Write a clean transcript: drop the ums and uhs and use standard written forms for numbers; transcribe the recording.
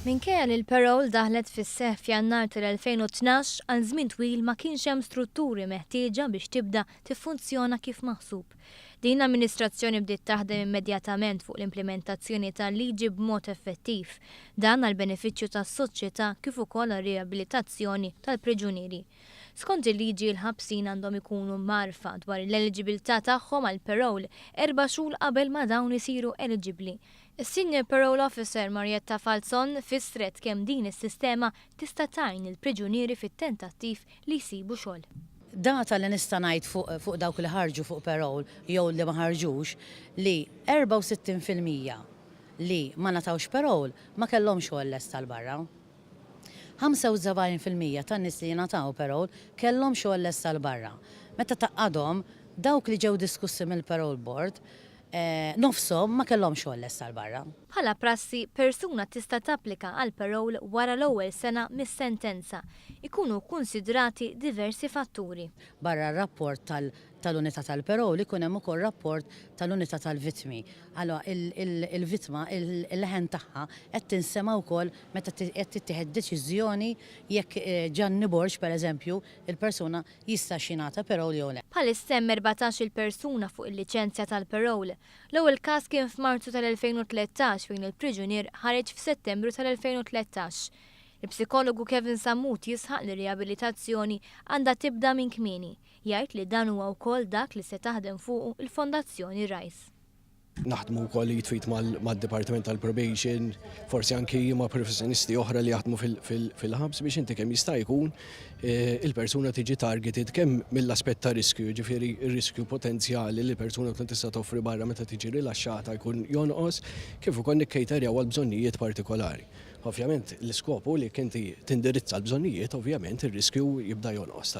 Minkejja li l-parole daħlet fis-seħħ f'Jannar tal-2012 għal żmien twil ma kienx hemm strutturi meħtieġa biex tibda tiffunzjona kif maħsub. Din l-amministrazzjoni bdiet taħdem immedjatament fuq l-implementazzjoni tal-liġi b'mod effettiv, dan għal benefiċċju tas-soċjetà kif ukoll għar-riabilitazzjoni tal-priġunieri. Skont il-liġi l-ħabsin għandhom ikunu marfa dwar l-eligibilità tagħhom għal parole 4 xhur qabel ma dawn isiru eligibbli. Is-Senior Parole Officer Marietta Falzon fissret kemm din is-sistema tista' tgħin il-priġunieri fit-tentattiv li jsibu xogħol. Data li nista' ngħid fuq dawk li ħarġu fuq parole jew li ma ħarġux li 64% li ma natawx parole ma kellhomx xogħol lest tal-barra. 75% tan-nies li nataw parole kellhom xogħol lest tal-barra. Meta taqadhom dawk li ġew diskussi mill-Parole Board nofshom ma kellhom xogħol lest tal-barra. Bħala prassi, persuna tista' tapplika għal parole wara l-ewwel sena mis-sentenza. Ikunu konsidrati diversi fatturi. Barra r-rapport tal-unità tal-parole ikun hemm ukoll rapport tal-unità tal-vittmi. Allora il-vittma il-leħen tagħha qed tinsema wkoll meta qed tittieħed deċiżjoni jekk Gianni Borg pereżempju il-persuna jista' xingħata parole jew le. Bħalissa hemm 14 il-persuna fuq il-liċenzja tal-parole. L-ewwel każ kien f'Marzu tal-2013 fejn il-priġunier ħareġ f'Settembru tal-2013. Il-psikologu Kevin Samut jisħaq li riabilitazzjoni għandha tibda minn kmieni. Jgħid li dan huwa wkoll dak li se taħdem fuqu il-Fondazzjoni Rise. Naħdmu wkoll jitfit mad-Dipartiment tal-Probation, forsi anki ma' professjonisti oħra li jaħdmu fil-ħabs biex inti kemm jista' jkun il-persuna tiġi targeted kemm mill-aspett ta' riskju, ġifieri r-riskju potenzjali li l-persuna tkun tista' toffri barra meta tiġi rilaxxata jkun jonqos, kif ukoll nikkejterjaw għal bżonnijiet partikolari. Ovvjament l-iskopu li kinti tindirizza l-bżonnijiet, ovvjament ir-riskju jibda jonqos.